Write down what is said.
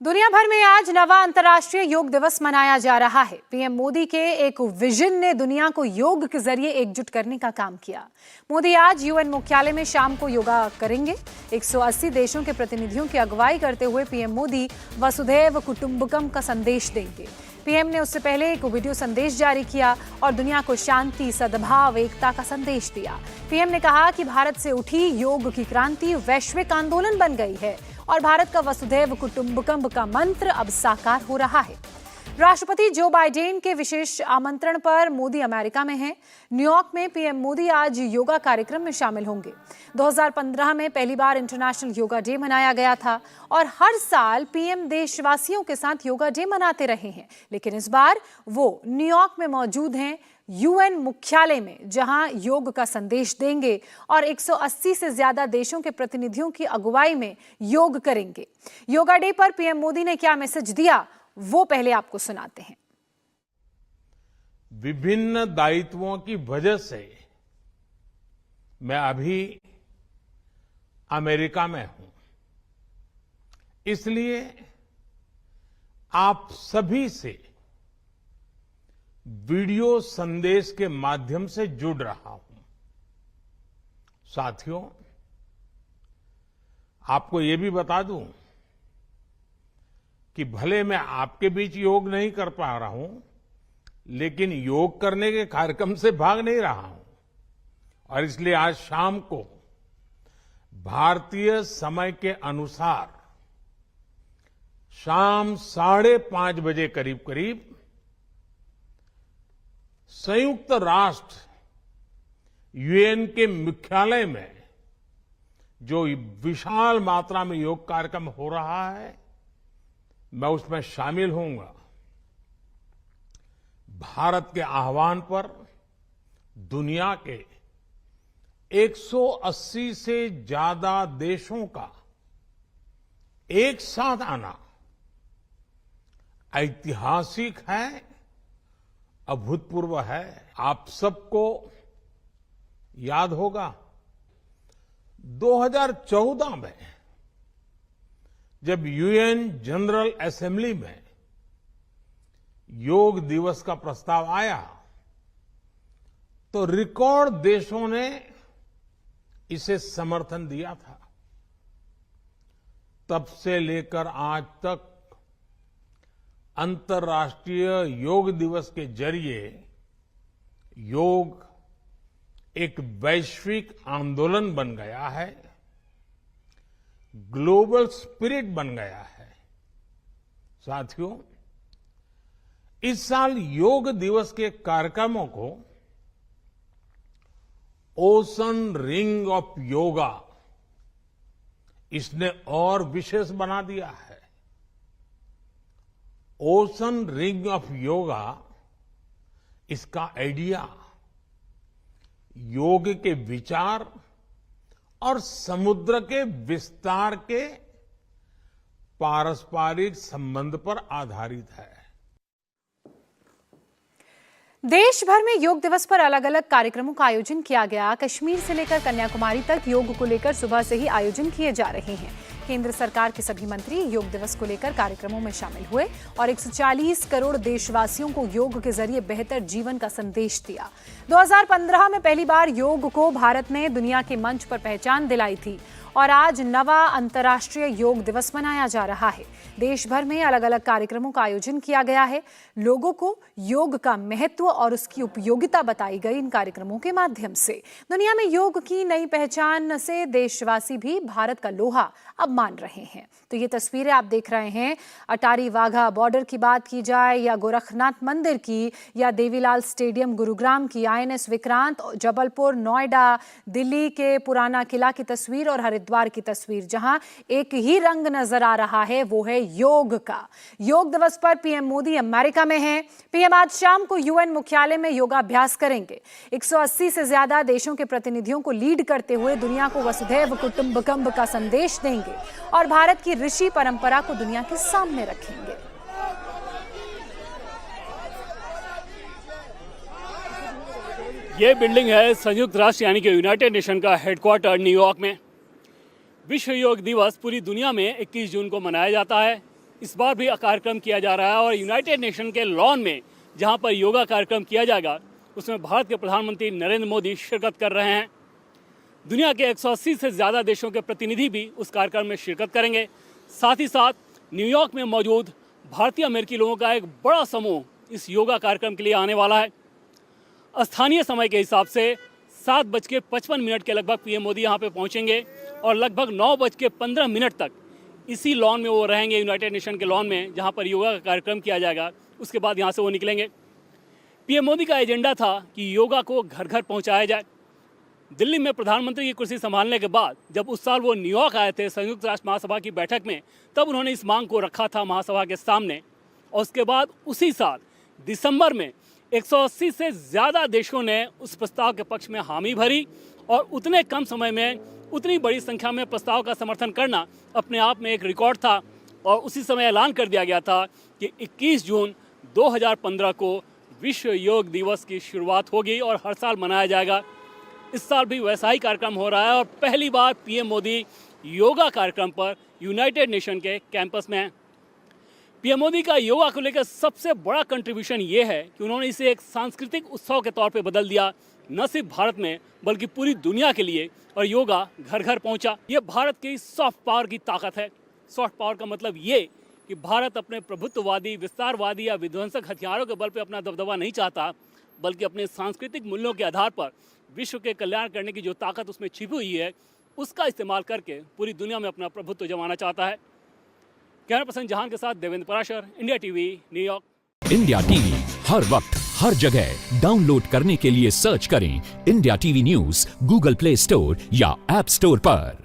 दुनिया भर में आज नवा अंतर्राष्ट्रीय योग दिवस मनाया जा रहा है। पीएम मोदी के एक विजन ने दुनिया को योग के जरिए एकजुट करने का काम किया। मोदी आज यूएन मुख्यालय में शाम को योगा करेंगे। 180 देशों के प्रतिनिधियों की अगुवाई करते हुए पीएम मोदी वसुधैव कुटुंबकम का संदेश देंगे। पीएम ने उससे पहले एक वीडियो संदेश जारी किया और दुनिया को शांति, सद्भाव, एकता का संदेश दिया। पीएम ने कहा कि भारत से उठी योग की क्रांति वैश्विक आंदोलन बन गई है और भारत का वसुधैव कुटुंबकम का मंत्र अब साकार हो रहा है। राष्ट्रपति जो बाइडेन के विशेष आमंत्रण पर मोदी अमेरिका में हैं। न्यूयॉर्क में पीएम मोदी आज योगा कार्यक्रम में शामिल होंगे। 2015 में पहली बार इंटरनेशनल योगा डे मनाया गया था और हर साल पीएम देशवासियों के साथ योगा डे मनाते रहे हैं, लेकिन इस बार वो न्यूयॉर्क में मौजूद हैं यूएन मुख्यालय में, जहां योग का संदेश देंगे और 180 से ज्यादा देशों के प्रतिनिधियों की अगुवाई में योग करेंगे। योगा डे पर पीएम मोदी ने क्या मैसेज दिया, वो पहले आपको सुनाते हैं। विभिन्न दायित्वों की वजह से मैं अभी अमेरिका में हूं, इसलिए आप सभी से वीडियो संदेश के माध्यम से जुड़ रहा हूं। साथियों, आपको ये भी बता दूं कि भले मैं आपके बीच योग नहीं कर पा रहा हूं, लेकिन योग करने के कार्यक्रम से भाग नहीं रहा हूं और इसलिए आज शाम को भारतीय समय के अनुसार शाम 5:30 बजे करीब संयुक्त राष्ट्र यूएन के मुख्यालय में जो विशाल मात्रा में योग कार्यक्रम हो रहा है, मैं उसमें शामिल होऊंगा। भारत के आह्वान पर दुनिया के 180 से ज्यादा देशों का एक साथ आना ऐतिहासिक है, अभूतपूर्व है। आप सबको याद होगा 2014 में जब यूएन जनरल असेंबली में योग दिवस का प्रस्ताव आया तो रिकॉर्ड देशों ने इसे समर्थन दिया था। तब से लेकर आज तक अंतर्राष्ट्रीय योग दिवस के जरिए योग एक वैश्विक आंदोलन बन गया है, ग्लोबल स्पिरिट बन गया है। साथियों, इस साल योग दिवस के कार्यक्रमों को ओशन रिंग ऑफ योगा इसने और विशेष बना दिया है। ओशन रिंग ऑफ योगा, इसका आइडिया योग के विचार और समुद्र के विस्तार के पारस्परिक संबंध पर आधारित है। देश भर में योग दिवस पर अलग अलग कार्यक्रमों का आयोजन किया गया। कश्मीर से लेकर कन्याकुमारी तक योग को लेकर सुबह से ही आयोजन किए जा रहे हैं। केंद्र सरकार के सभी मंत्री योग दिवस को लेकर कार्यक्रमों में शामिल हुए और 140 करोड़ देशवासियों को योग के जरिए बेहतर जीवन का संदेश दिया। 2015 में पहली बार योग को भारत ने दुनिया के मंच पर पहचान दिलाई थी और आज नवा अंतर्राष्ट्रीय योग दिवस मनाया जा रहा है। देश भर में अलग अलग कार्यक्रमों का आयोजन किया गया है। लोगों को योग का महत्व और उसकी उपयोगिता बताई गई इन कार्यक्रमों के माध्यम से। दुनिया में योग की नई पहचान से देशवासी भी भारत का लोहा अब मान रहे हैं। तो ये तस्वीरें आप देख रहे हैं, अटारी वाघा बॉर्डर की बात की जाए या गोरखनाथ मंदिर की या देवीलाल स्टेडियम गुरुग्राम की, आईएनएस विक्रांत जबलपुर, नोएडा, दिल्ली के पुराना किला की तस्वीर और हरिद्वार की तस्वीर, जहां एक ही रंग नजर आ रहा है, वो है योग का। योग दिवस पर पीएम मोदी अमेरिका में हैं। पीएम आज शाम को यूएन मुख्यालय में योगाभ्यास करेंगे। 180 से ज्यादा देशों के प्रतिनिधियों को लीड करते हुए दुनिया को वसुधैव कुटुंबकम का संदेश देंगे और भारत की ऋषि परंपरा को दुनिया के सामने रखेंगे। ये बिल्डिंग है संयुक्त राष्ट्र यानी कि यूनाइटेड नेशन का हेडक्वार्टर न्यूयॉर्क में। विश्व योग दिवस पूरी दुनिया में 21 जून को मनाया जाता है। इस बार भी कार्यक्रम किया जा रहा है और यूनाइटेड नेशन के लॉन में जहां पर योगा कार्यक्रम किया जाएगा उसमें भारत के प्रधानमंत्री नरेंद्र मोदी शिरकत कर रहे हैं। दुनिया के 180 से ज़्यादा देशों के प्रतिनिधि भी उस कार्यक्रम में शिरकत करेंगे। साथ ही साथ न्यूयॉर्क में मौजूद भारतीय अमेरिकी लोगों का एक बड़ा समूह इस योगा कार्यक्रम के लिए आने वाला है। स्थानीय समय के हिसाब से 7:55 के लगभग पीएम मोदी यहाँ पे पहुँचेंगे और लगभग 9:15 तक इसी लॉन में वो रहेंगे, यूनाइटेड नेशन के लॉन में जहाँ पर योगा का कार्यक्रम किया जाएगा। उसके बाद यहाँ से वो निकलेंगे। पीएम मोदी का एजेंडा था कि योगा को घर घर पहुँचाया जाए। दिल्ली में प्रधानमंत्री की कुर्सी संभालने के बाद जब उस साल वो न्यूयॉर्क आए थे संयुक्त राष्ट्र महासभा की बैठक में, तब उन्होंने इस मांग को रखा था महासभा के सामने। और उसके बाद उसी साल दिसंबर में 180 से ज़्यादा देशों ने उस प्रस्ताव के पक्ष में हामी भरी और उतने कम समय में उतनी बड़ी संख्या में प्रस्ताव का समर्थन करना अपने आप में एक रिकॉर्ड था। और उसी समय ऐलान कर दिया गया था कि 21 जून 2015 को विश्व योग दिवस की शुरुआत होगी और हर साल मनाया जाएगा। इस साल भी वैसा ही कार्यक्रम हो रहा है और पहली बार पीएम मोदी योगा कार्यक्रम पर यूनाइटेड नेशन के कैंपस में हैं। पीएम मोदी का योगा को लेकर सबसे बड़ा कंट्रीब्यूशन ये है कि उन्होंने इसे एक सांस्कृतिक उत्सव के तौर पे बदल दिया, न सिर्फ भारत में बल्कि पूरी दुनिया के लिए। और योगा घर घर पहुंचा। ये भारत की सॉफ्ट पावर की ताकत है। सॉफ्ट पावर का मतलब ये कि भारत अपने प्रभुत्ववादी, विस्तारवादी या विध्वंसक हथियारों के बल पे अपना दबदबा नहीं चाहता, बल्कि अपने सांस्कृतिक मूल्यों के आधार पर विश्व के कल्याण करने की जो ताकत उसमें छिपी हुई है उसका इस्तेमाल करके पूरी दुनिया में अपना प्रभुत्व जमाना चाहता है। कैमरा पर्सन जहान के साथ Devendra Parashar, India TV, New York. India TV हर वक्त हर जगह डाउनलोड करने के लिए सर्च करें India TV news Google Play Store या ऐप स्टोर पर।